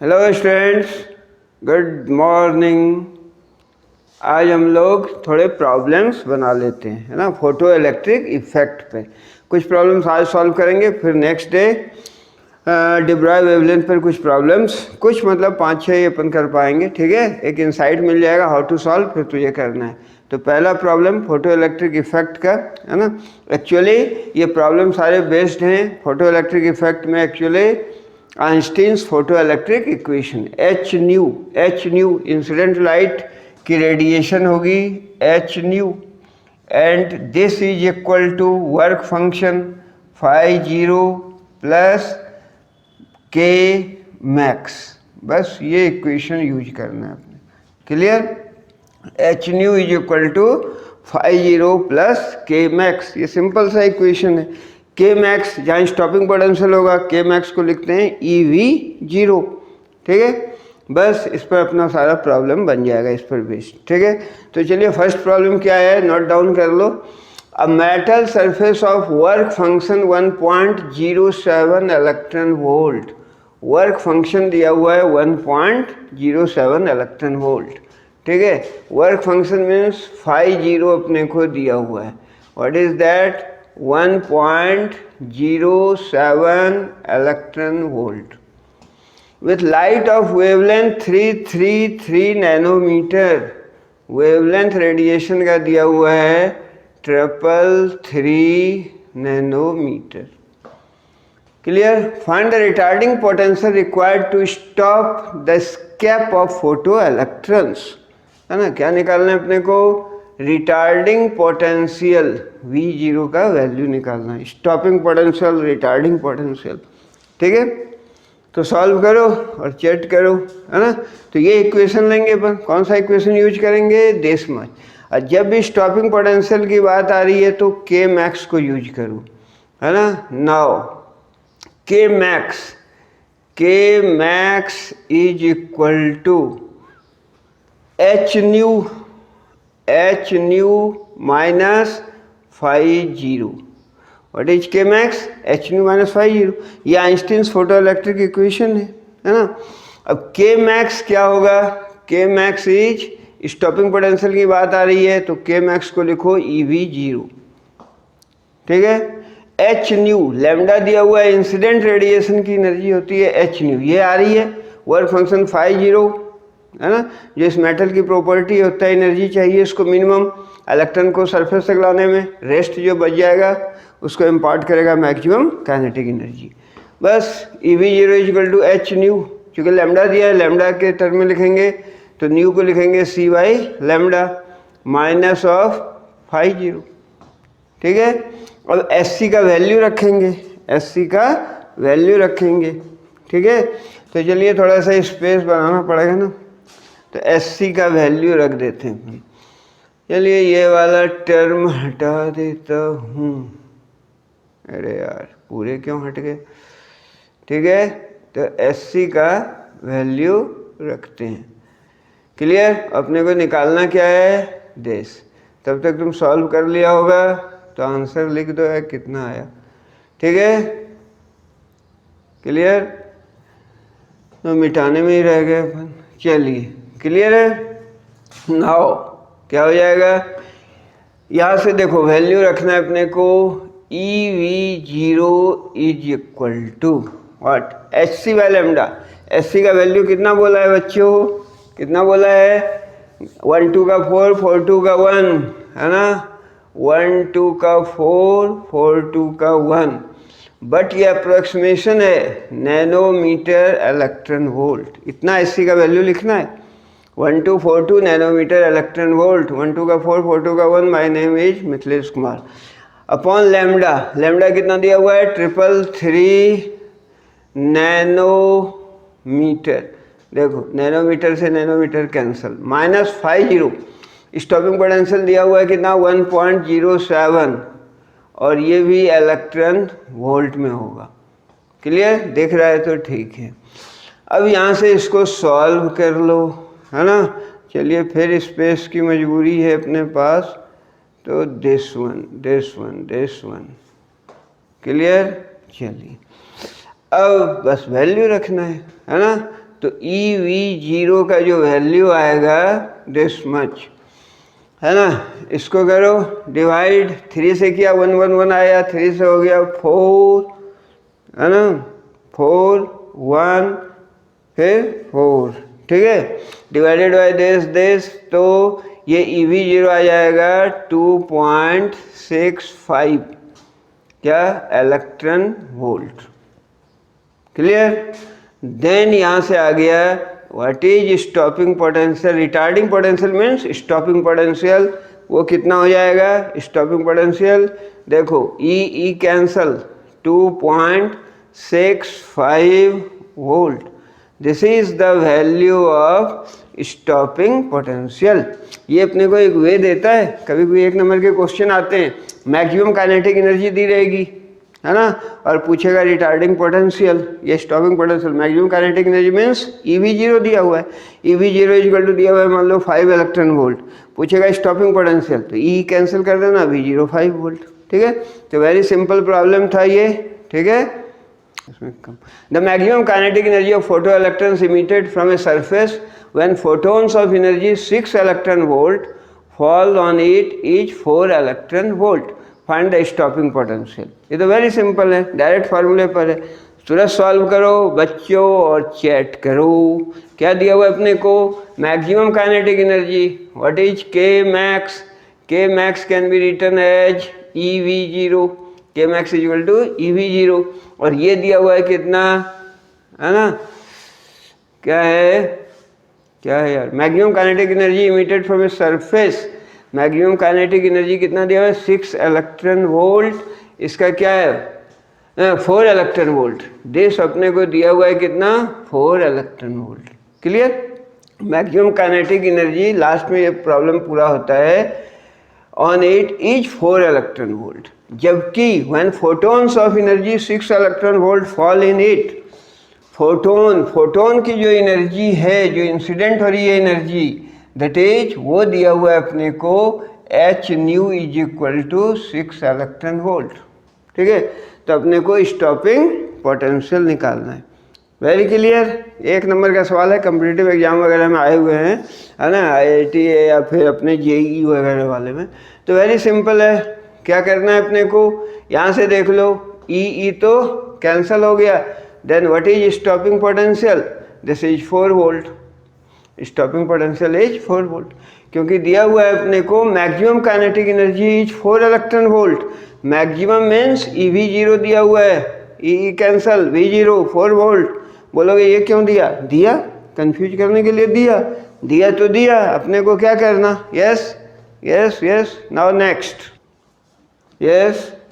Hello students, good morning. आज हम लोग थोड़े प्रॉब्लम्स बना लेते हैं, है ना, फोटो इलेक्ट्रिक इफेक्ट पे। कुछ प्रॉब्लम्स आज सॉल्व करेंगे, फिर next day day Broglie wavelength पर कुछ प्रॉब्लम्स, कुछ मतलब 5-6 अपन कर पाएंगे। ठीक है, एक इंसाइट मिल जाएगा हाउ टू सॉल्व, फिर तुझे करना है। तो पहला प्रॉब्लम फोटो इलेक्ट्रिक इफेक्ट का, है ना। एक्चुअली ये प्रॉब्लम सारे बेस्ड हैं फोटो इलेक्ट्रिक इफेक्ट में। Actually Einstein's photo electric equation H nu incident light की रेडिएशन होगी H nu, and this is equal to work function phi zero plus K max. बस ये इक्वेशन यूज करना है आपने। Clear? H nu is equal to phi zero plus K max. ये simple सा equation है। के मैक्स जहाँ stopping potential होगा, के मैक्स को लिखते हैं ई वी जीरो। ठीक है, बस इस पर अपना सारा प्रॉब्लम बन जाएगा, इस पर बेस्ड। ठीक है, तो चलिए फर्स्ट प्रॉब्लम क्या है, नोट डाउन कर लो। A metal surface of work function 1.07 electron volt. Work function दिया हुआ है 1.07 इलेक्ट्रॉन वोल्ट। ठीक है, work function means phi zero अपने को दिया हुआ है। What is that? 1.07 electron volt with light of wavelength 333 nanometre. Wavelength radiation का दिया हुआ है 333 nanometre. Clear? Find the retarding potential required to stop the escape of photo electrons. है ना, क्या निकालना है अपने को? रिटार्डिंग पोटेंशियल V0 का वैल्यू निकालना है। Stopping potential, retarding potential. ठीक है, तो सॉल्व करो और चेक करो, है ना। तो ये इक्वेशन लेंगे अपन। कौन सा इक्वेशन यूज करेंगे? This much. और जब भी स्टॉपिंग पोटेंशियल की बात आ रही है तो के मैक्स को यूज करो, है ना। Now K max is equal to H nu minus phi zero. What is K max? H nu minus phi zero. ये आइंस्टीन्स फोटो इलेक्ट्रिक इक्वेशन है ना। अब के मैक्स क्या होगा? के मैक्स इज, स्टॉपिंग पोटेंशियल की बात आ रही है तो के मैक्स को लिखो ई वी जीरो। ठीक है, एच न्यू लैम्डा दिया हुआ है, इंसिडेंट रेडिएशन की एनर्जी होती है एच न्यू, ये आ रही है। वर्क फंक्शन फाई जीरो, है ना। जो इस मेटल की प्रॉपर्टी होता है, एनर्जी चाहिए इसको मिनिमम इलेक्ट्रॉन को सरफेस तक लाने में, रेस्ट जो बच जाएगा उसको इम्पार्ट करेगा मैक्सिमम काइनेटिक एनर्जी। बस E V zero equal to H nu, क्योंकि लैम्डा दिया है, लैम्डा के टर्म में लिखेंगे तो न्यू को लिखेंगे C by lambda minus of phi zero. ठीक है, अब एस सी का वैल्यू रखेंगे, ठीक है। तो चलिए थोड़ा सा स्पेस बनाना पड़ेगा ना, तो एस सी का वैल्यू रख देते हैं। चलिए ये वाला टर्म हटा देता हूँ। अरे यार, पूरे क्यों हट गए? ठीक है, तो एस सी का वैल्यू रखते हैं। क्लियर? अपने को निकालना क्या है? दिस। तब तक तुम सॉल्व कर लिया होगा तो आंसर लिख दो है कितना आया। ठीक है, क्लियर? तो मिटाने में ही रह गए अपन। चलिए, क्लियर है? नाउ क्या हो जाएगा? यहाँ से देखो वैल्यू रखना है अपने को, E V zero is equal to what? H C by lambda. H C का वैल्यू कितना बोला है बच्चों? कितना बोला है? 1 2 का 4 4 2 का 1, है ना। 1 2 का 4 4 2 का 1, बट ये अप्रोक्सीमेशन है, नैनोमीटर इलेक्ट्रॉन वोल्ट। इतना एच सी का वैल्यू लिखना है। 1242 नैनोमीटर इलेक्ट्रॉन वोल्ट। 1 2 का 4 4 2 का 1। My name is Mithilesh Kumar. Upon lambda, lambda कितना दिया हुआ है? 333 नैनोमीटर। देखो नैनोमीटर से nanometre cancel, minus phi zero. Stopping potential दिया हुआ है कितना? 1.07, और ये भी इलेक्ट्रॉन वोल्ट में होगा। क्लियर? दिख रहा है तो ठीक है। अब यहाँ से इसको सॉल्व कर लो, है ना। चलिए फिर स्पेस की मजबूरी है अपने पास, तो दिस वन। क्लियर? चलिए अब बस वैल्यू रखना है ना। तो EV0 का जो वैल्यू आएगा दिस मच, है ना। इसको करो डिवाइड, 3 से किया 1 1 1 आया, 3 से हो गया 4, है ना, 4 1 फिर 4, ठीक है, डिवाइडेड बाय दिस, तो ये EV0 आ जाएगा 2.65 क्या इलेक्ट्रॉन वोल्ट। क्लियर। देन यहाँ से आ गया what is stopping potential. Retarding potential means stopping potential, वो कितना हो जाएगा स्टॉपिंग पोटेंशियल, देखो E cancel 2.65 volt, this is the value of stopping potential. ये अपने को एक वे देता है, कभी कोई 1 नंबर के क्वेश्चन आते हैं, मैक्सिमम काइनेटिक एनर्जी दी रहेगी, है ना, और पूछेगा रिटार्डिंग पोटेंशियल, ये stopping potential, maximum kinetic energy means EV0 दिया हुआ है, EV0 इक्वल टू दिया हुआ है मान लो 5 इलेक्ट्रॉन वोल्ट, पूछेगा स्टॉपिंग पोटेंशियल, तो E कैंसिल कर देना, V0 5 वोल्ट, ठीक है। तो वेरी सिंपल प्रॉब्लम था ये, ठीक है। The maximum kinetic energy of photoelectrons emitted from a surface when photons of energy 6 electron volt fall on it is 4 electron volt. Find the stopping potential. ये तो very simple है, direct फार्मूले पर है, तुरंत सॉल्व करो बच्चों और चैट करो। क्या दिया हुआ अपने को, maximum kinetic energy, what is K max, K max can be written as EV0, K max is equal to EV0, और ये दिया हुआ है कितना, है ना, क्या है यार, maximum kinetic energy emitted from a surface, maximum kinetic energy कितना दिया हुआ है 6 इलेक्ट्रॉन वोल्ट, इसका क्या है 4 इलेक्ट्रॉन वोल्ट, दिस अपने को दिया हुआ है कितना 4 electron volt. Clear. Maximum kinetic energy last में ये प्रॉब्लम पूरा होता है on it is 4 electron volt, जबकि when photons of energy 6 electron volt fall in it, photon की जो एनर्जी है, जो इंसिडेंट हो रही है एनर्जी, दैट इज वो दिया हुआ है अपने को H nu is equal to 6 electron volt, ठीक है। तो अपने को स्टॉपिंग पोटेंशियल निकालना है। Very clear. 1 नंबर का सवाल है, कम्पिटिटिव एग्जाम वगैरह में आए हुए हैं, है ना, IIT या फिर अपने JEE वगैरह वाले में, तो वेरी सिंपल है। क्या करना है अपने को, यहाँ से देख लो E तो कैंसिल हो गया, then what is stopping potential, this is 4 volt, stopping potential is 4 volt, क्योंकि दिया हुआ है अपने को maximum kinetic energy is 4 electron volt, maximum means EV0 दिया हुआ है, E कैंसल, V0 4 वोल्ट। बोलोगे ये क्यों दिया, कंफ्यूज करने के लिए दिया तो दिया, अपने को क्या करना, यस। नाउ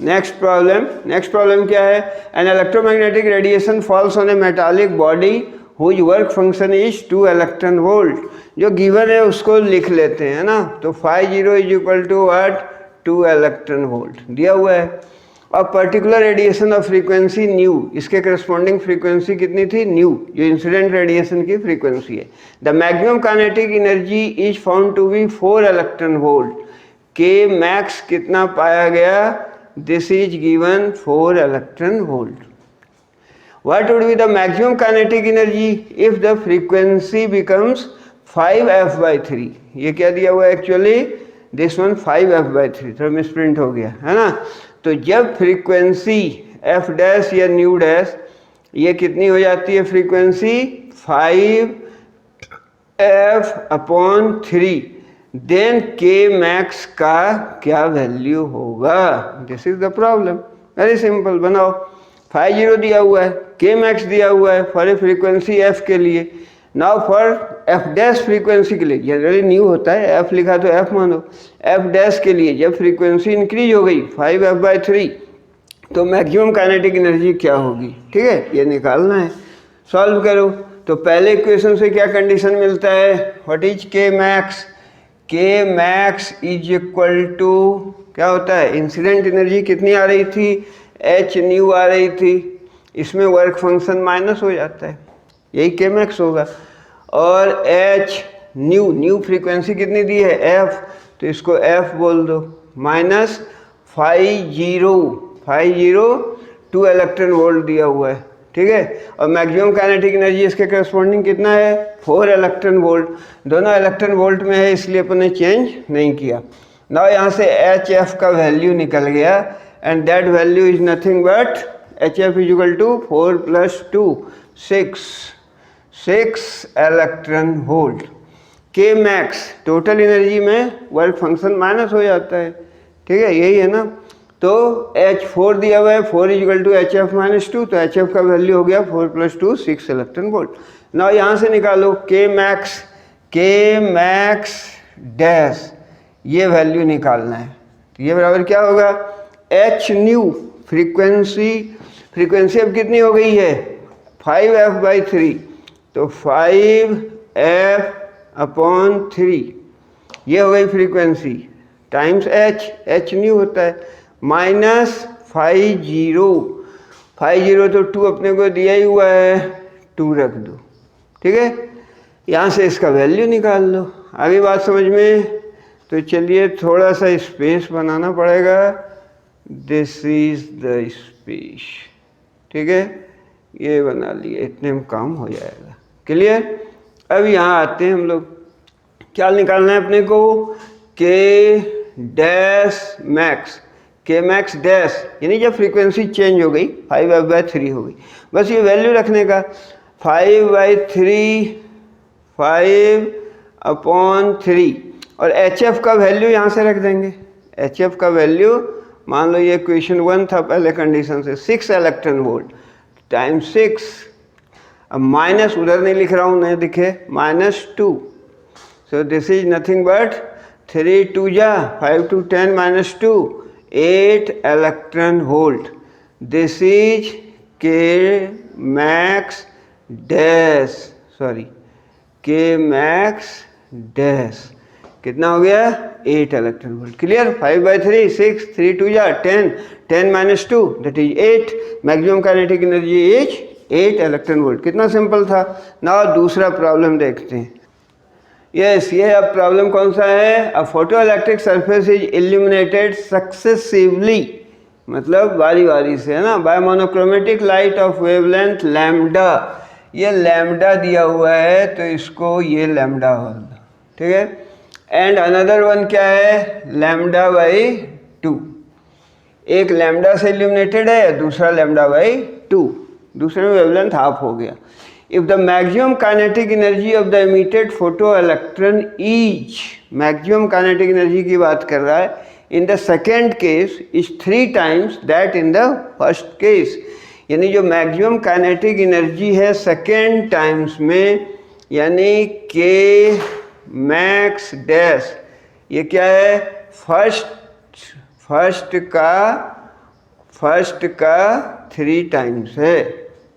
नेक्स्ट प्रॉब्लम क्या है, an electromagnetic radiation falls on a metallic body whose work function is 2 electron volt. जो गिवन है उसको लिख लेते हैं ना, तो 5 is equal to what 2 electron volt दिया हुआ है, और particular radiation of frequency nu, इसके करस्पॉन्डिंग फ्रीक्वेंसी कितनी थी न्यू, जो इंसिडेंट रेडिएशन की फ्रीक्वेंसी है। The maximum kinetic energy is found to be 4 electron volt, K max कितना पाया गया, this is given 4 electron volt. What would be the maximum kinetic energy if the frequency becomes 5f/3? ये क्या दिया हुआ है एक्चुअली, दिस वन 5f/3, थोड़ा misprint हो गया है ना। तो जब फ्रीक्वेंसी f डैश या न्यू डैश ये कितनी हो जाती है frequency 5f/3, then K max का क्या वैल्यू होगा, this is the problem. Very simple, बनाओ 5 दिया हुआ है, K max दिया हुआ है फॉर ए फ्रीक्वेंसी f के लिए, now for f dash frequency के लिए, जनरली न्यू होता है, f लिखा तो f मानो, f डैश के लिए जब फ्रीक्वेंसी इंक्रीज हो गई 5f/3, तो मैक्सिमम काइनेटिक एनर्जी क्या होगी, ठीक है, ये निकालना है। सॉल्व करो, तो पहले इक्वेशन से क्या कंडीशन मिलता है, what is K max, K max is equal to क्या होता है, इंसिडेंट एनर्जी कितनी आ रही थी, H न्यू आ रही थी, इसमें वर्क फंक्शन माइनस हो जाता है, यही K max होगा, और H न्यू फ्रीक्वेंसी कितनी दी है F, तो इसको F बोल दो, माइनस 50 2 इलेक्ट्रॉन वोल्ट दिया हुआ है, ठीक है। और मैक्सिमम काइनेटिक एनर्जी इसके करस्पॉन्डिंग कितना है 4 इलेक्ट्रॉन वोल्ट, दोनों इलेक्ट्रॉन वोल्ट में है इसलिए अपन ने चेंज नहीं किया। नाउ यहाँ से एच एफ का वैल्यू निकल गया and that value is nothing but H F is equal to 4 + 2 6 electron volt. K max total energy में वर्क फंक्शन माइनस हो जाता है, ठीक है, यही है ना। तो H4 दिया हुआ है 4 = HF - 2, तो HF का वैल्यू हो गया 4 + 2 6 इलेक्ट्रॉन वोल्ट। ना यहाँ से निकालो के मैक्स डैश, ये वैल्यू निकालना है। तो ये बराबर क्या होगा एच न्यू फ्रीक्वेंसी अब कितनी हो गई है 5f/3, तो 5f/3 ये हो गई फ्रीक्वेंसी टाइम्स एच न्यू होता है -50 तो 2 अपने को दिया ही हुआ है 2 रख दो, ठीक है। यहाँ से इसका वैल्यू निकाल लो। आगे बात समझ में? तो चलिए थोड़ा सा स्पेस बनाना पड़ेगा, दिस इज द स्पेस, ठीक है, ये बना लिए, इतने में काम हो जाएगा। क्लियर? अब यहाँ आते हैं हम लोग, क्या निकालना है अपने को के मैक्स डैश, यानी जब फ्रीक्वेंसी चेंज हो गई 5f/3 हो गई, बस ये वैल्यू रखने का 5/3 और HF का वैल्यू यहाँ से रख देंगे। HF का वैल्यू मान लो ये क्वेश्चन 1 था पहले कंडीशन से 6 इलेक्ट्रॉन वोल्ट टाइम्स 6, अब माइनस उधर नहीं लिख रहा हूँ, नहीं दिखे, -2, so this is nothing but 3 2 5 2 10 -2 8 electron volt. This is K max dash कितना हो गया 8 electron volt. Clear? 5/3 6 3 2 10 10 -2 that is 8। Maximum kinetic energy is 8 electron volt. कितना सिंपल था। नाउ दूसरा प्रॉब्लम देखते हैं। यस, ये अब प्रॉब्लम कौन सा है, a photo electric surface is illuminated successively, मतलब बारी बारी से, है ना, by monochromatic light of wavelength lambda. ये लैम्डा दिया हुआ है तो इसको ये लैम्डा होगा, ठीक है। एंड अनदर वन क्या है λ/2, एक लैम्डा से इल्यूमिनेटेड है, दूसरा λ/2, दूसरे में वेवलेंथ हाफ हो गया। If the maximum kinetic energy of the emitted photo electron is, maximum kinetic energy की बात कर रहा है, in the second case is 3 times that in the first case, यानी जो मैक्सिमम काइनेटिक एनर्जी है सेकेंड टाइम्स में, यानी के मैक्स डैश, ये क्या है फर्स्ट का 3 टाइम्स है,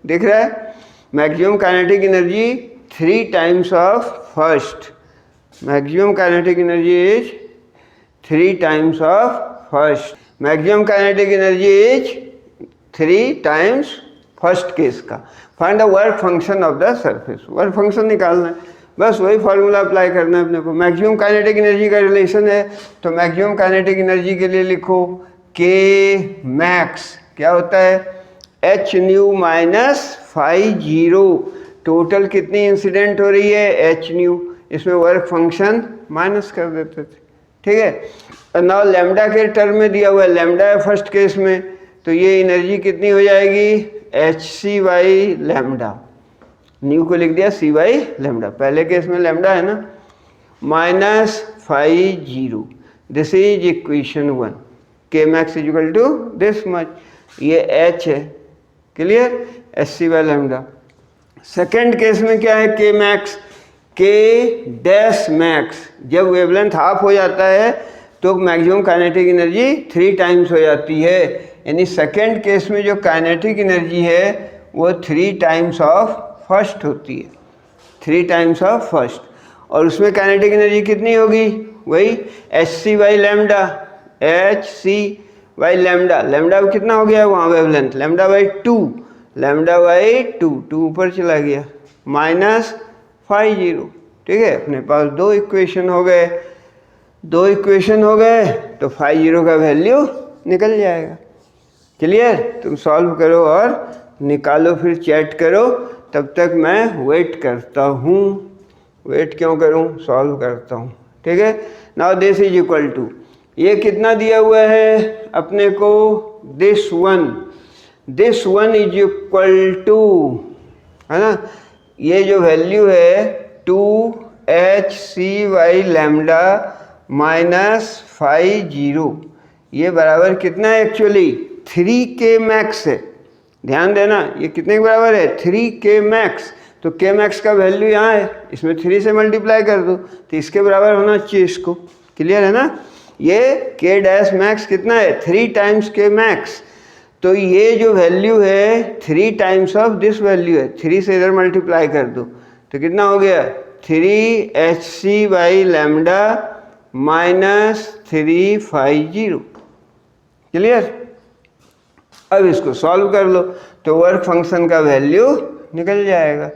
दिख रहा है। Maximum kinetic energy 3 times of first, maximum kinetic energy is 3 times of first, maximum kinetic energy is 3 times first case का। Find the work function of the surface, work function निकालना है, बस वही फार्मूला अप्लाई करना है अपने को। Maximum kinetic energy का रिलेशन है तो मैक्सिमम काइनेटिक एनर्जी के लिए लिखो के मैक्स क्या होता है एच न्यू -50, टोटल कितनी इंसिडेंट हो रही है एच न्यू, इसमें वर्क फंक्शन माइनस कर देते थे, ठीक है। और नाउ लैम्डा के टर्म में दिया हुआ है, लैम्डा है फर्स्ट केस में, तो ये एनर्जी कितनी हो जाएगी hc/λ, न्यू को लिख दिया c/λ, पहले केस में लैम्डा है ना, -50, this is equation 1, K max equal to this much, ये h है, क्लियर, hc/λ। सेकेंड केस में क्या है के डैश मैक्स, जब वेवलेंथ हाफ हो जाता है तो मैक्सिमम काइनेटिक एनर्जी 3 टाइम्स हो जाती है, यानी सेकेंड केस में जो काइनेटिक एनर्जी है वो 3 टाइम्स ऑफ फर्स्ट होती है, 3 टाइम्स ऑफ फर्स्ट, और उसमें काइनेटिक एनर्जी कितनी होगी वही hc/λ, लैम्डा कितना हो गया वहाँ वेवलेंथ λ/2, टू ऊपर चला गया -50, ठीक है। अपने पास 2 इक्वेशन हो गए, तो 50 का वैल्यू निकल जाएगा। क्लियर? तुम सॉल्व करो और निकालो फिर चैट करो, तब तक मैं वेट करता हूँ। वेट क्यों करूँ, सॉल्व करता हूँ। ठीक है, now this is equal to, ये कितना दिया हुआ है अपने को, this one is equal to, है ना, ये जो वैल्यू है 2HCy लैम्डा माइनस 50, ये बराबर कितना है एक्चुअली 3K मैक्स है। ध्यान देना, ये कितने के बराबर है 3K मैक्स। तो K मैक्स का वैल्यू यहाँ है, इसमें 3 से मल्टीप्लाई कर दो तो इसके बराबर होना चाहिए इसको। क्लियर है ना, ये K डैश मैक्स कितना है 3 टाइम्स K मैक्स। तो ये जो वैल्यू है 3 टाइम्स ऑफ दिस वैल्यू है, 3 से इधर मल्टीप्लाई कर दो तो कितना हो गया 3HC लैम्डा माइनस 350। क्लियर, अब इसको सॉल्व कर लो तो वर्क फंक्शन का वैल्यू निकल जाएगा।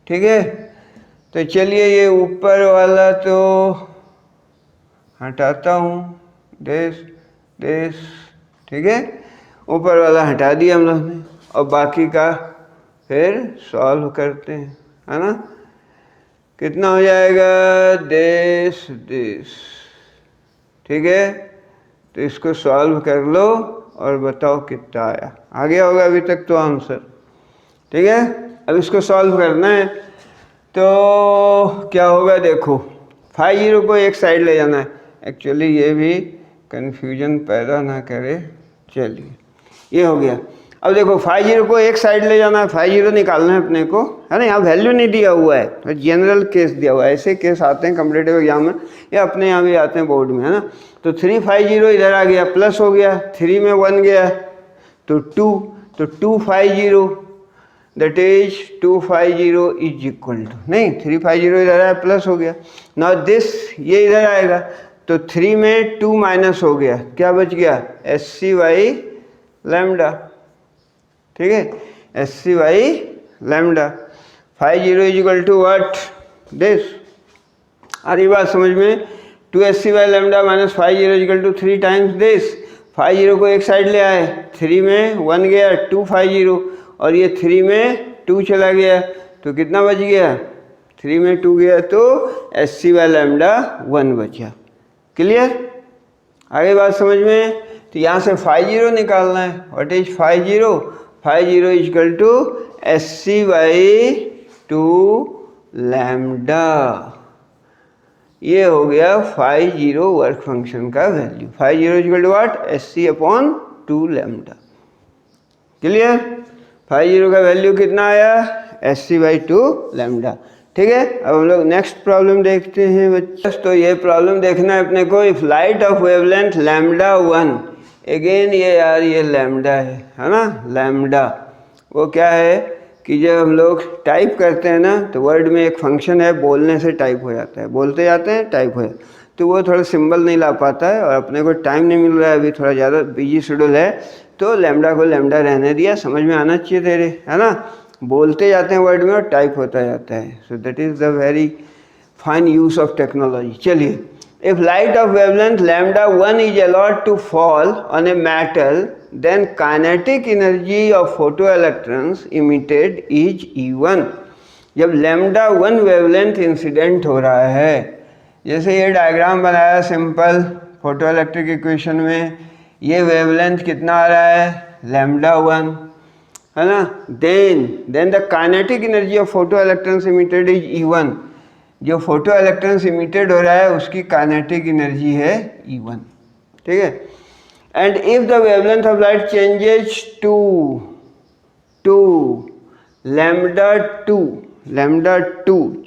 ठीक है, तो चलिए ये ऊपर वाला तो हटाता हूँ, दिस। ठीक है, ऊपर वाला हटा दिया हम लोग ने, और बाकी का फिर सॉल्व करते हैं, है ना। कितना हो जाएगा दिस। ठीक है, तो इसको सॉल्व कर लो और बताओ कितना आया। आ गया होगा अभी तक तो आंसर। ठीक है, अब इसको सॉल्व करना है तो क्या होगा देखो, 50 को एक साइड ले जाना है। एक्चुअली ये भी कन्फ्यूजन पैदा ना करे। चलिए ये हो गया। अब देखो 50 को एक साइड ले जाना है, 50 निकालना है अपने को, है ना। यहाँ वैल्यू नहीं दिया हुआ है, तो जनरल केस दिया हुआ है। ऐसे केस आते हैं कॉम्पिटिटिव एग्जाम में या अपने यहाँ भी आते हैं बोर्ड में, है ना। तो 350 इधर आ गया, प्लस हो गया, 3 में 1 गया तो 2, तो 250 that is 250 is equal to, नहीं 350 इधर आया प्लस हो गया। नाउ दिस, ये इधर आएगा तो 3 में 2 माइनस हो गया, क्या बच गया SCy लैम्डा। ठीक है, SCy lambda 50 is equal to what this. आ रही बात समझ में, 2SCy lambda minus 50 is equal to 3 times this. 50 को एक साइड ले आए, 3 में 1 गया 250, और ये 3 में 2 चला गया तो कितना बच गया, 3 में 2 गया तो SCy लैम्डा 1 बचा। क्लियर, आगे बात समझ में। तो यहाँ से 50 निकालना है, what is 50 is equal to SCy lambda. ये हो गया 50 वर्क फंक्शन का value. 50 is equal to what SC/2 lambda. Clear, 50 का वैल्यू कितना आया SC/2 लैम्डा। ठीक है, अब हम लोग नेक्स्ट प्रॉब्लम देखते हैं बच्चे। तो ये प्रॉब्लम देखना है अपने को, if light of wavelength lambda 1, again ये यार ये लैम्डा है ना। लैम्डा वो क्या है कि जब हम लोग टाइप करते हैं ना तो वर्ड में एक फंक्शन है, बोलने से टाइप हो जाता है, बोलते जाते हैं टाइप हो जाता है। तो वो थोड़ा सिंबल नहीं ला पाता है और अपने को टाइम नहीं मिल रहा है, अभी थोड़ा ज़्यादा बिजी शेड्यूल है, तो लैम्डा को लैम्डा रहने दिया। समझ में आना चाहिए तेरे, है ना। बोलते जाते हैं वर्ड में और टाइप होता जाता है। So that is the very fine use of technology. चलिए, if light of wavelength lambda 1 is allowed to fall on a metal, then kinetic energy of photoelectrons emitted is E1। जब lambda 1 wavelength incident हो रहा है, जैसे ये diagram बनाया simple photo electric equation में, ये वेवलेंथ कितना आ रहा है lambda 1, है ना। Then the kinetic energy of photo electrons emitted is E1। जो फोटो इलेक्ट्रॉन्स इमिटेड हो रहा है उसकी काइनेटिक एनर्जी है E1। ठीक है, and if the wavelength of light changes to lambda 2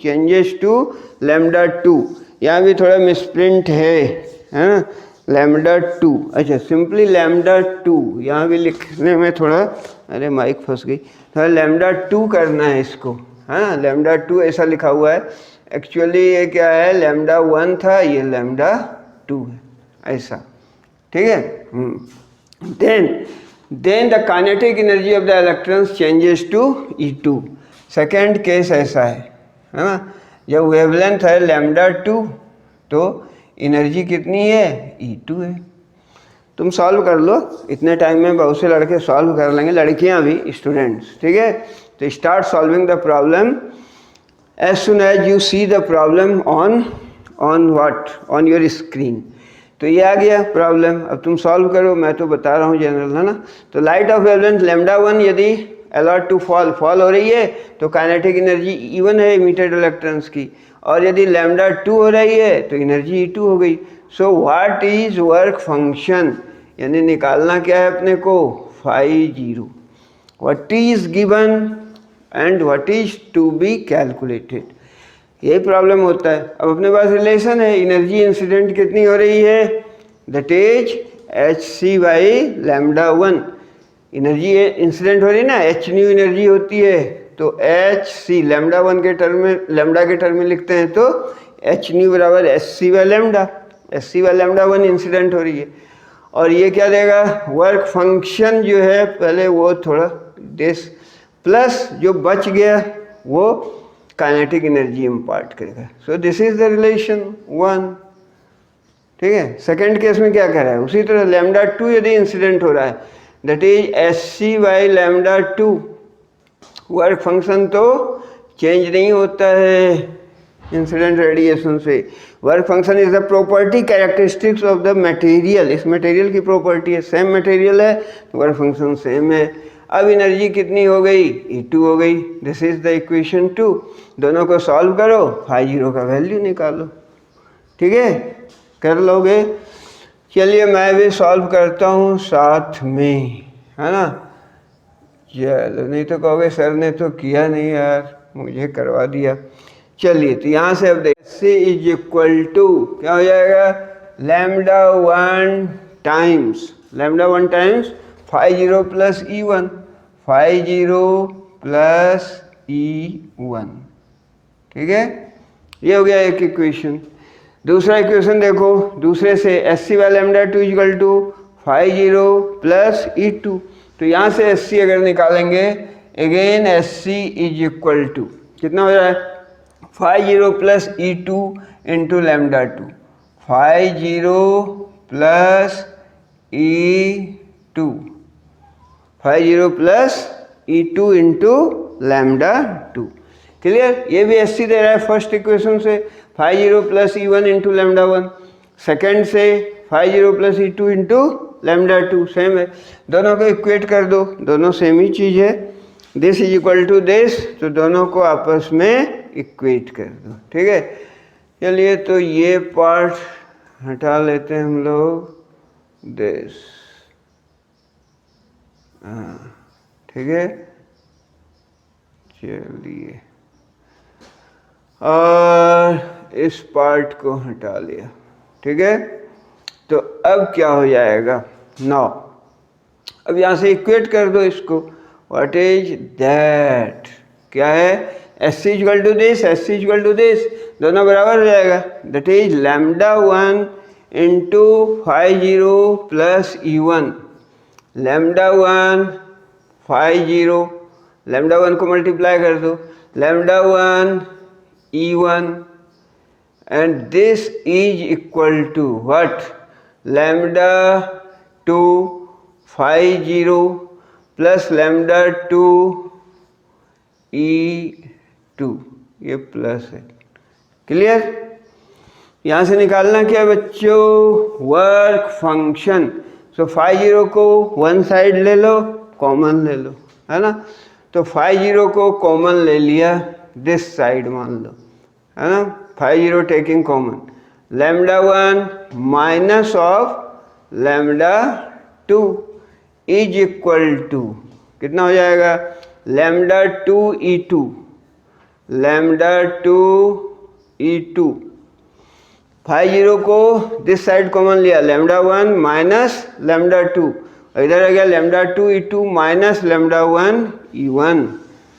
changes to lambda 2, यहाँ भी थोड़ा मिसप्रिंट है ना, लैम्डा 2। अच्छा, सिंपली लैम्डा 2 यहाँ भी लिखने में थोड़ा, अरे माइक फंस गई, थोड़ा लैम्डा 2 करना है इसको, है ना। लैम्डा 2 ऐसा लिखा हुआ है, एक्चुअली ये क्या है लैम्डा 1 था, ये लैम्डा 2 है, ऐसा। ठीक है, then the kinetic energy of the electrons changes to E2। Second case ऐसा है ना, जब वेवलेंथ है लैम्डा 2 तो एनर्जी कितनी है E2 है। तुम सॉल्व कर लो, इतने टाइम में बहुत से लड़के सॉल्व कर लेंगे, लड़कियां भी, स्टूडेंट्स, ठीक है। तो start solving the problem as soon as you see the problem on what, on your screen. तो ये आ गया प्रॉब्लम, अब तुम सॉल्व करो, मैं तो बता रहा हूँ जनरल, है ना। तो लाइट ऑफ वेवलेंथ लैम्डा 1 यदि अलॉट टू फॉल हो रही है तो काइनेटिक एनर्जी E1 है इमिटेड इलेक्ट्रॉन्स की, और यदि लैम्डा 2 हो रही है तो एनर्जी E2 हो गई। So what is work function, यानी निकालना क्या है अपने को, φ0, what is given and what is to be calculated, यही प्रॉब्लम होता है। अब अपने पास रिलेशन है, एनर्जी इंसिडेंट कितनी हो रही है, that is hc by lambda 1, energy incident हो रही है ना, h न्यू एनर्जी होती है, तो hc लैम्डा 1 के टर्म में, लैम्डा के टर्म में लिखते हैं तो h न्यू बराबर hc by lambda, hc by lambda 1 incident हो रही है। और ये क्या देगा, वर्क फंक्शन जो है पहले वो थोड़ा दिस, प्लस जो बच गया वो काइनेटिक एनर्जी इम्पार्ट करेगा। सो दिस इज द रिलेशन 1, ठीक है। सेकंड केस में क्या कह रहा है, उसी तरह लैम्डा 2 यदि इंसिडेंट हो रहा है, that is hc by lambda 2, work function तो चेंज नहीं होता है इंसिडेंट रेडिएशन से। Work function is the property characteristics of the material, इस मटेरियल की प्रॉपर्टी है, सेम मटेरियल है तो वर्क फंक्शन सेम है। अब एनर्जी कितनी हो गई, E2 हो गई, दिस इज द इक्वेशन 2। दोनों को सॉल्व करो, φ0 का वैल्यू निकालो, ठीक है, कर लोगे। चलिए मैं भी सॉल्व करता हूँ साथ में, है ना। चलो, नहीं तो कहोगे सर ने तो किया नहीं यार, मुझे करवा दिया। चलिए, तो यहाँ से अब देखिए इज इक्वल टू क्या हो जाएगा, lambda 1 times φ0 plus E1, φ0 plus E1, ठीक है। ये हो गया एक इक्वेशन। दूसरा इक्वेशन देखो, दूसरे से hc by lambda 2 equal to φ0 plus E2, तो यहाँ से hc अगर निकालेंगे, again hc is equal to कितना हो रहा है, φ0 plus E2 into lambda 2, φ0 plus E2, φ0 plus E2 into lambda 2, clear. ये भी hc दे रहा है फर्स्ट इक्वेशन से, φ0 plus E1 into lambda 1, second से φ0 plus E2 into lambda 2, same है। दोनों को इक्वेट कर दो, दोनों सेम ही चीज़ है, this is equal to this, तो दोनों को आपस में इक्वेट कर दो, ठीक है। चलिए, तो ये पार्ट हटा लेते हैं हम लोग, दिस, हाँ, ठीक है। चलिए, और इस पार्ट को हटा लिया, ठीक है। तो अब क्या हो जाएगा, नाउ अब यहाँ से इक्वेट कर दो इसको, व्हाट इज दैट, क्या है, S equal to this, S equal to this, दोनों बराबर हो जाएगा, that is lambda 1 into φ0 plus E1, lambda 1 φ0, lambda 1 को मल्टीप्लाई कर दो, lambda 1 E1, and this is equal to what, lambda 2 φ0 plus lambda 2 E2, ये प्लस है, क्लियर। यहाँ से निकालना क्या बच्चों, वर्क फंक्शन। सो φ0 को वन साइड ले लो, कॉमन ले लो, है ना। तो φ0 को कॉमन ले लिया, दिस साइड मान लो, है ना, φ0 taking common, lambda 1 minus of lambda 2 is equal to कितना हो जाएगा, लैम्डा 2 E2, लैम्डा 2 E2, φ0 को दिस साइड कॉमन लिया, लैम्डा 1 माइनस लैम्डा 2, इधर आ गया lambda 2 E2 minus lambda 1 E1,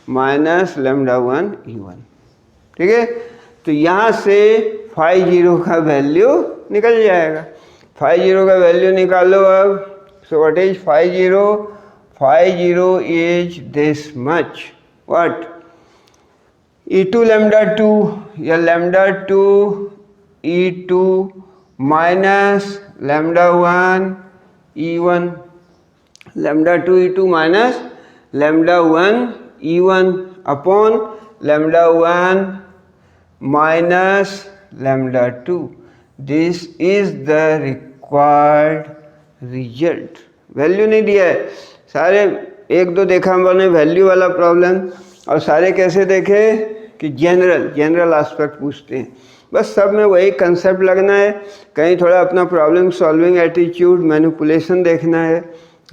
minus lambda 1 E1, ठीक है। तो यहाँ से φ0 का वैल्यू निकल जाएगा, φ0 का वैल्यू निकालो अब। So what is φ0, φ0 is this much, what, E2 lambda 2 या lambda 2 E2 minus lambda 1 E1, lambda 2 E2 minus lambda 1 E1 upon lambda 1 minus lambda 2. This is the required result. Value नहीं दिया है, सारे एक दो देखा हमने वैल्यू वाला प्रॉब्लम, और सारे कैसे देखे कि जनरल एस्पेक्ट पूछते हैं। बस सब में वही कंसेप्ट लगना है, कहीं थोड़ा अपना प्रॉब्लम सॉल्विंग एटीट्यूड मैनिपुलेशन देखना है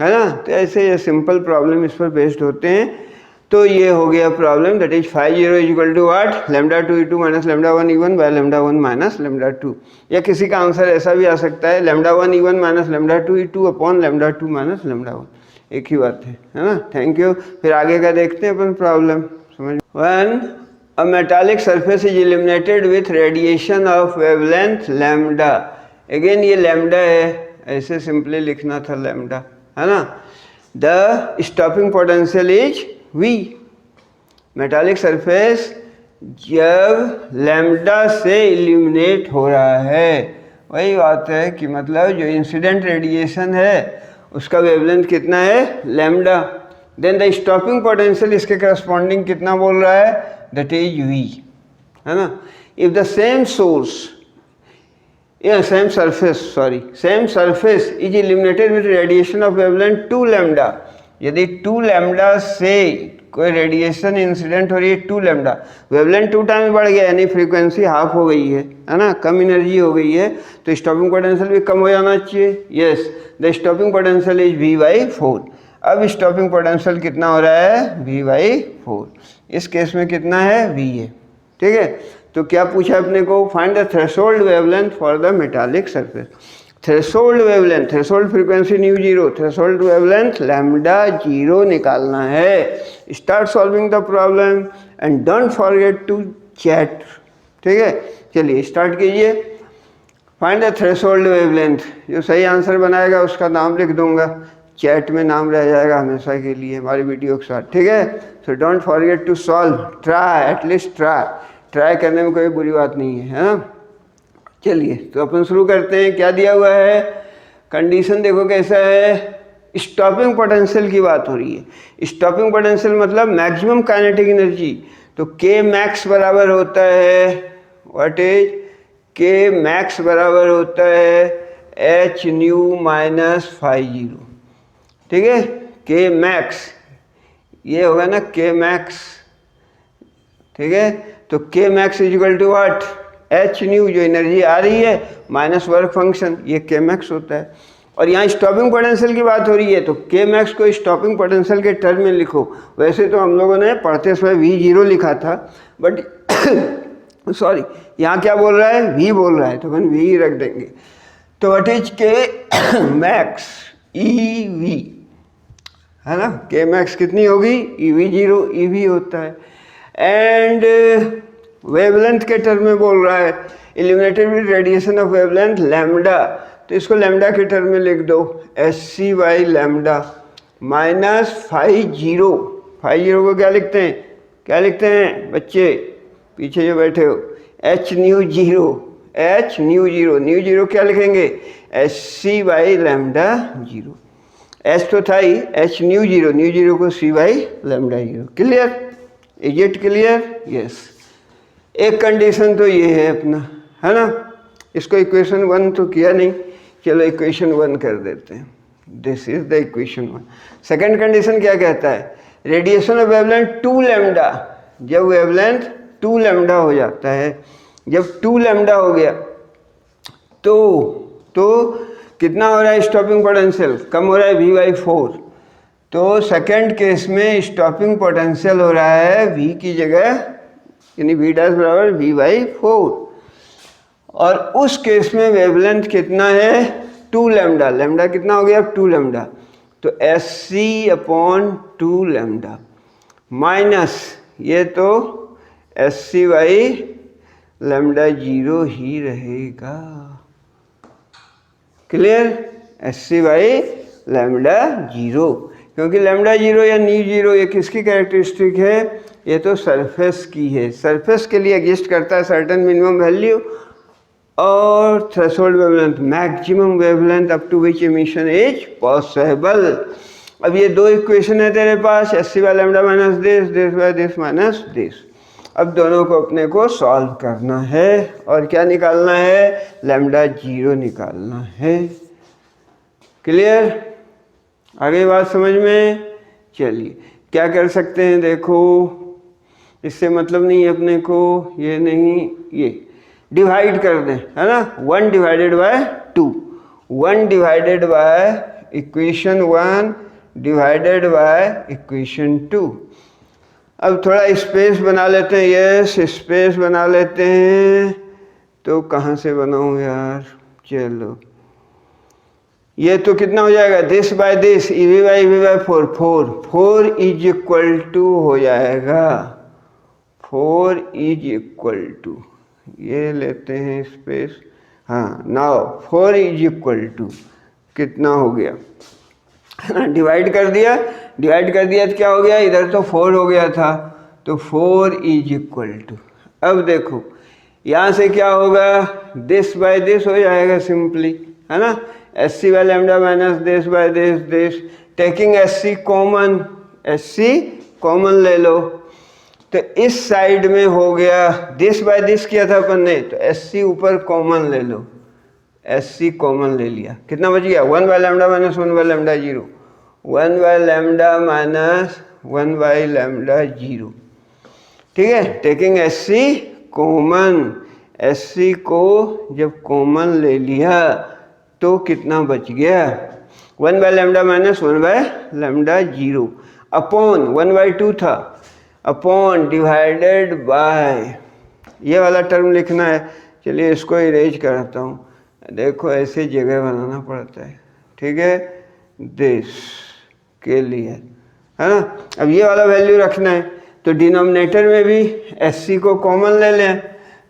ना। तो ऐसे ये सिंपल प्रॉब्लम इस पर बेस्ड होते हैं। तो ये हो गया problem, that is 5 equal to what, lambda 2 E2 minus lambda 1 E1 by lambda 1 minus lambda 2। या किसी का आंसर ऐसा भी आ सकता है, lambda 1 E1 minus lambda 2 E2 upon lambda 2 minus lambda 1, एक ही बात है ना। Thank you. फिर आगे का देखते हैं अपन प्रॉब्लम, समझ। When a metallic surface is illuminated with radiation of wavelength lambda, again ये लैम्डा है, ऐसे सिंपली लिखना था लैम्डा, है ना। The stopping potential is V। Metallic surface जब लैम्डा से इल्यूमिनेट हो रहा है, वही बात है कि मतलब जो इंसिडेंट रेडिएशन है उसका वेवलेंथ कितना है, lambda. Then the stopping potential इसके करस्पॉन्डिंग कितना बोल रहा है, दैट इज V, है ना। If the same source same surface is illuminated with radiation of wavelength 2 lambda, यदि 2 लैम्डा से कोई रेडिएशन इंसिडेंट हो रही है 2 लैम्डा, वेवलेंथ 2 टाइम्स बढ़ गया, यानी फ्रीक्वेंसी हाफ हो गई है ना, कम एनर्जी हो गई है, तो स्टॉपिंग पोटेंशियल भी कम हो जाना चाहिए। Yes, the stopping potential is V/4। अब स्टॉपिंग पोटेंशियल कितना हो रहा है, V/4। इस केस में कितना है, V है, ठीक है। तो क्या पूछा अपने को, find the threshold wavelength for the metallic surface. Threshold wavelength, threshold frequency nu zero, threshold wavelength lambda 0 निकालना है। Start solving the problem and don't forget to chat, ठीक है। चलिए स्टार्ट कीजिए। फाइंड द थ्रेशोल्ड वेवलेंथ, जो सही answer बनाएगा उसका नाम लिख दूंगा, चैट में नाम रह जाएगा हमेशा के लिए हमारी वीडियो के साथ, ठीक है। So don't forget to solve, try, at least try करने में कोई बुरी बात नहीं है ना। चलिए तो अपन शुरू करते हैं। क्या दिया हुआ है, कंडीशन देखो कैसा है, स्टॉपिंग पोटेंशियल की बात हो रही है। स्टॉपिंग पोटेंशियल मतलब मैक्सिमम काइनेटिक एनर्जी, तो K मैक्स बराबर होता है, व्हाट इज K मैक्स बराबर होता है h न्यू माइनस φ0, ठीक है। K मैक्स ये होगा ना, K मैक्स, ठीक है। तो K max is equal to what, h nu जो एनर्जी आ रही है माइनस वर्क फंक्शन, ये K मैक्स होता है। और यहाँ स्टॉपिंग पोटेंशियल की बात हो रही है, तो K मैक्स को स्टॉपिंग पोटेंशियल के टर्म में लिखो। वैसे तो हम लोगों ने पढ़ते समय V0 लिखा था, बट सॉरी यहाँ क्या बोल रहा है, V बोल रहा है, तो अपन V रख देंगे। तो what is K max EV, है ना। K मैक्स कितनी होगी, EV0, EV होता है। एंड वेवलेंथ के टर्म में बोल रहा है, illuminated with radiation of wavelength lambda, तो इसको लैम्डा के टर्म में लिख दो, SC बाई लैम्डा माइनस φ0। φ0 को क्या लिखते हैं बच्चे पीछे जो बैठे हो, h न्यू जीरो क्या लिखेंगे, SC बाई लैम्डा 0। h तो था ही, h न्यू जीरो को C by lambda 0। Clear, is it clear, yes. एक कंडीशन तो ये है अपना, है ना। इसको इक्वेशन 1 तो किया नहीं, चलो इक्वेशन 1 कर देते हैं। This is the equation 1। Second condition क्या कहता है, रेडिएशन ऑफ वेवलेंथ 2 लैम्डा, जब वेवलेंथ 2 लैम्डा हो जाता है, जब 2 लैम्डा हो गया तो कितना हो रहा है स्टॉपिंग पोटेंशियल, कम हो रहा है V/4। तो सेकेंड केस में स्टॉपिंग पोटेंशियल हो रहा है V की जगह, यानी V' बराबर V/4। और उस केस में वेवलेंथ कितना है, 2 लैम्डा, लैम्डा कितना हो गया अब 2 लैम्डा, तो SC अपॉन 2 लैम्डा माइनस ये तो SC बाई लैम्डा 0 ही रहेगा। क्लियर, SC बाई लैम्डा 0, क्योंकि लैम्डा 0 या न्यू 0 ये किसकी कैरेक्टरिस्टिक है, ये तो सरफेस की है। सरफेस के लिए एग्जिस्ट करता है सर्टेन मिनिमम वैल्यू, और threshold wavelength, maximum wavelength up to which emission is possible. अब ये दो इक्वेशन है तेरे पास, S C by lambda minus this by this minus this. अब दोनों को अपने को सॉल्व करना है और क्या निकालना है, लैम्डा 0 निकालना है। क्लियर, आगे बात समझ में। चलिए क्या कर सकते हैं, देखो इससे मतलब नहीं है अपने को, ये नहीं, ये डिवाइड कर दें, है ना। 1 divided by 2, 1 divided by equation 1 divided by equation 2। अब थोड़ा स्पेस बना लेते हैं, यस स्पेस बना लेते हैं। तो कहाँ से बनाऊँ यार, चलो ये तो कितना हो जाएगा, this by this, EV by 4, 4 is equal to हो जाएगा, 4 इज इक्वल टू, ये लेते हैं स्पेस, हाँ नाउ 4 इज इक्वल टू कितना हो गया, डिवाइड कर दिया, डिवाइड कर दिया तो क्या हो गया, इधर तो 4 हो गया था, तो 4 इज इक्वल टू। अब देखो यहाँ से क्या होगा, दिस बाय दिस हो जाएगा सिंपली, है ना, S C by lambda minus this by this, taking S C common, S C common ले लो, तो इस साइड में हो गया, दिस बाय दिस किया था अपन ने, तो एस सी ऊपर कॉमन ले लो, एस सी कॉमन ले लिया, कितना बच गया, 1 by lambda minus 1 by lambda 0, 1 by lambda minus 1 by lambda 0, ठीक है। Taking S C common, S C को जब कॉमन ले लिया तो कितना बच गया, 1 by lambda minus 1 by lambda 0 upon 1 by 2 था, अपॉन डिवाइडेड बाय, ये वाला टर्म लिखना है, चलिए इसको इरेज कराता हूँ, देखो ऐसे जगह बनाना पड़ता है, ठीक है, दिस के लिए, है ना। अब ये वाला वैल्यू रखना है, तो डिनोमिनेटर में भी एस सी को कॉमन ले लें,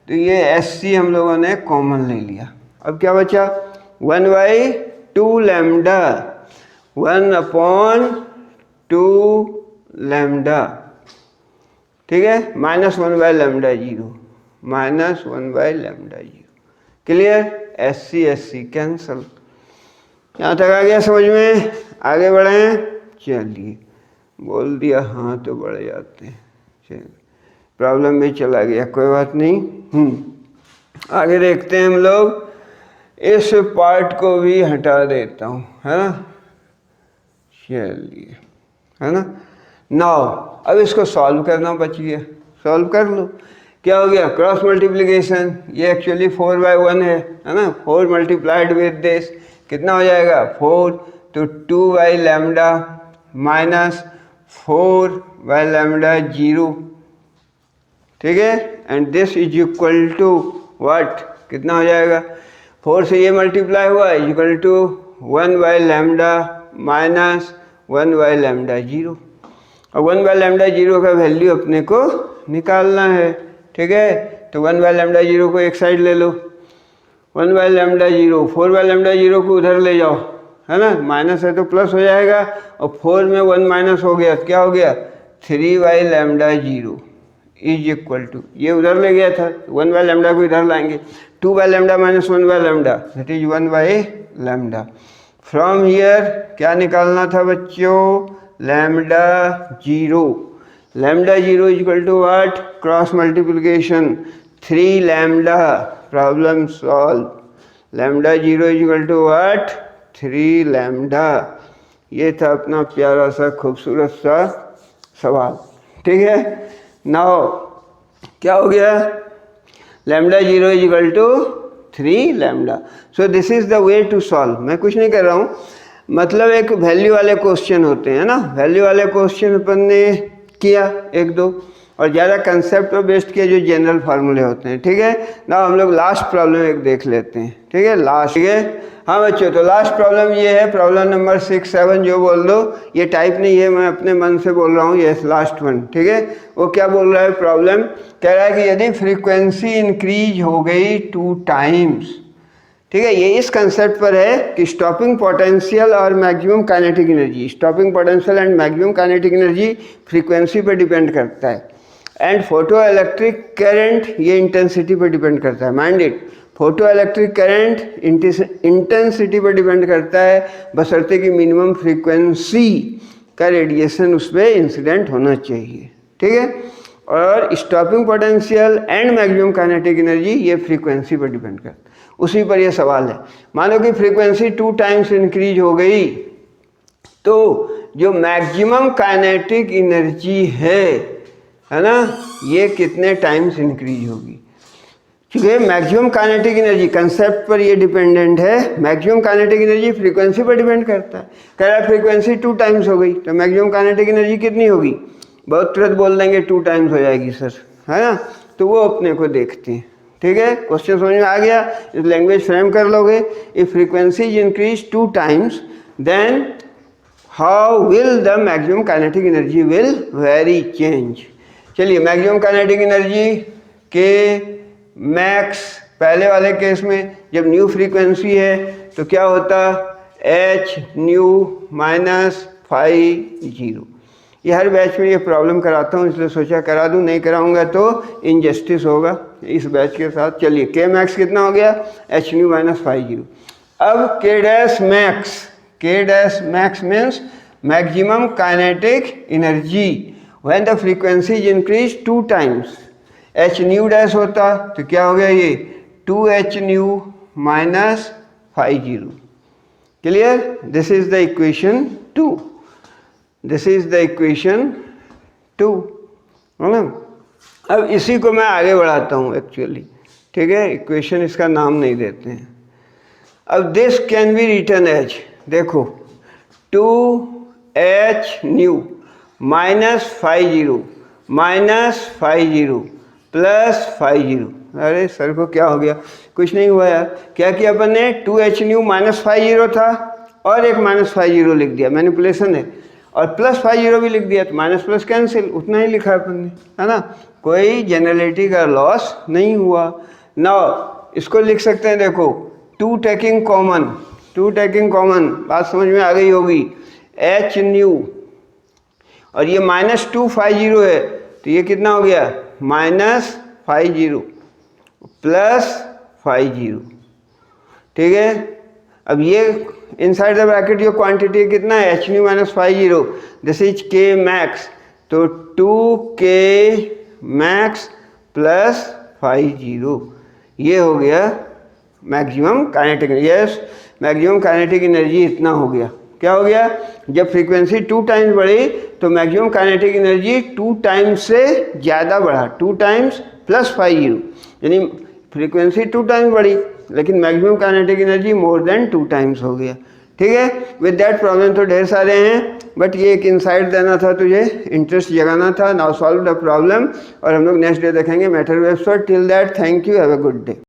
तो ये एस सी हम लोगों ने कॉमन ले लिया। अब क्या बचा, 1 बाई 2 लैम्डा, 1 अपॉन 2 लैम्डा, ठीक है, minus 1 by lambda 0, minus 1 by lambda 0, clear, S C cancel. यहाँ तक आ गया समझ में, आगे बढ़ें, चलिए बोल दिया हाँ तो बढ़ जाते हैं, चलिए प्रॉब्लम में चला गया, कोई बात नहीं। आगे देखते हैं हम लोग, इस पार्ट को भी हटा देता हूँ, है ना, चलिए, है ना। नाउ अब इसको सॉल्व करना बच गया, सॉल्व कर लो, क्या हो गया, क्रॉस मल्टीप्लिकेशन, ये एक्चुअली 4 बाय 1 है ना, 4 मल्टीप्लाइड विद दिस कितना हो जाएगा 4, तो 2 by lambda minus 4 by lambda 0, ठीक है, and this is equal to what, कितना हो जाएगा, 4 से ये मल्टीप्लाई हुआ is equal to 1 by lambda minus 1 by lambda 0, और 1 बाई लैम्डा 0 का वैल्यू अपने को निकालना है, ठीक है, तो 1 बाई लैम्डा 0 को एक साइड ले लो, 1 बाई लैम्डा 0, 4 बाई लैम्डा 0 को उधर ले जाओ, है ना, माइनस है तो प्लस हो जाएगा, और 4 में 1 माइनस हो गया, क्या हो गया, 3 by lambda 0 is equal to, ये उधर ले गया था, 1 बाई लैम्डा को इधर लाएंगे, 2 by lambda minus 1 by lambda that is 1 by lambda. From here क्या निकालना था बच्चों, lambda 0, lambda 0 is equal to what, cross multiplication 3 lambda, problem solve, lambda 0 is equal to what, 3 lambda. ये था अपना प्यारा सा खूबसूरत सा सवाल, ठीक है। नाउ क्या हो गया, lambda 0 is equal to 3 lambda, so this is the way to solve. मैं कुछ नहीं कर रहा हूँ, मतलब एक वैल्यू वाले क्वेश्चन होते हैं ना, वैल्यू वाले क्वेश्चन अपन ने किया एक दो, और ज़्यादा कंसेप्ट पर बेस्ड किए जो जनरल फार्मूले होते हैं, ठीक है ना। हम लोग लास्ट प्रॉब्लम एक देख लेते हैं, ठीक है, लास्ट, ठीक है। हाँ बच्चों, तो लास्ट प्रॉब्लम ये है, प्रॉब्लम नंबर 6, 7 जो बोल दो, ये टाइप नहीं है, मैं अपने मन से बोल रहा हूँ, ये लास्ट वन, ठीक है। वो क्या बोल रहा है, प्रॉब्लम कह रहा है कि यदि फ्रीक्वेंसी इंक्रीज हो गई 2 टाइम्स, ठीक है, ये इस कंसेप्ट पर है कि स्टॉपिंग पोटेंशियल और maximum kinetic energy, stopping potential and maximum kinetic energy frequency पर डिपेंड करता है, एंड फोटो इलेक्ट्रिक करंट ये इंटेंसिटी पर डिपेंड करता है, mind it, photo electric current intensity पर डिपेंड करता है, बशर्ते कि मिनिमम फ्रीक्वेंसी का रेडिएशन उस पर इंसिडेंट होना चाहिए, ठीक है। और stopping potential and maximum kinetic energy ये फ्रीक्वेंसी पर डिपेंड करता है, उसी पर ये सवाल है। मान लो कि फ्रीक्वेंसी 2 टाइम्स इंक्रीज हो गई तो जो मैक्सिमम काइनेटिक एनर्जी है ना, ये कितने टाइम्स इंक्रीज होगी। क्योंकि मैक्सिमम काइनेटिक एनर्जी कंसेप्ट पर ये डिपेंडेंट है, मैक्सिमम काइनेटिक एनर्जी फ्रीक्वेंसी पर डिपेंड करता है। कह रहा है फ्रीक्वेंसी 2 टाइम्स हो गई तो मैक्सिमम काइनेटिक एनर्जी कितनी होगी, बहुत तुरंत बोल देंगे 2 टाइम्स हो जाएगी सर, है ना, तो वो अपने को देखते हैं, ठीक है। क्वेश्चन समझ में आ गया, इस लैंग्वेज फ्रेम कर लोगे। If frequency is increase 2 times then how will the maximum kinetic energy will vary change. चलिए, मैक्सिमम काइनेटिक एनर्जी के मैक्स पहले वाले केस में जब न्यू फ्रीक्वेंसी है तो क्या होता, एच न्यू माइनस 5 ये हर बैच में ये प्रॉब्लम कराता हूँ, इसलिए सोचा करा दूँ, नहीं कराऊंगा तो इनजस्टिस होगा इस बैच के साथ। चलिए, के मैक्स कितना हो गया, एच न्यू माइनस 5। अब के dash max means maximum kinetic energy when the frequency is increase 2 times. H new dash होता तो क्या हो गया, ये 2h new minus 5। Clear, this is the equation 2, this is the equation 2, है ना। अब इसी को मैं आगे बढ़ाता हूँ एक्चुअली, ठीक है, इक्वेशन इसका नाम नहीं देते हैं। अब this can be written as, देखो 2h न्यू माइनस 50 प्लस 50। अरे सर को क्या हो गया, कुछ नहीं हुआ यार, क्या किया अपन ने, 2h न्यू माइनस 50 था और एक माइनस 50 लिख दिया, मैनिपुलेशन है, और प्लस 50 भी लिख दिया तो माइनस प्लस कैंसिल, उतना ही लिखा अपन ने, है ना, कोई जनरलिटी का लॉस नहीं हुआ। नाउ इसको लिख सकते हैं, देखो 2 टेकिंग कॉमन, बात समझ में आ गई होगी, h न्यू और ये माइनस 250 है तो ये कितना हो गया, माइनस 50 प्लस 50, ठीक है। अब ये इनसाइड द ब्रैकेट जो क्वांटिटी कितना है, H nu minus 50, this is K max, तो 2k मैक्स प्लस 50, ये हो गया maximum kinetic energy. Yes, maximum kinetic energy इतना हो गया। क्या हो गया, जब फ्रीक्वेंसी 2 टाइम्स बढ़ी तो मैक्सिमम काइनेटिक एनर्जी 2 टाइम्स से ज़्यादा बढ़ा, 2 टाइम्स प्लस 50, यानी फ्रीक्वेंसी 2 टाइम्स बढ़ी लेकिन maximum kinetic energy more than 2 times हो गया, ठीक है। विद दैट प्रॉब्लम तो ढेर सारे हैं, बट ये एक इंसाइट देना था तुझे, इंटरेस्ट जगाना था। नाउ सॉल्व द प्रॉब्लम, और हम लोग नेक्स्ट डे देखेंगे मैटर वेव्स पर। Till that thank you, have a good day.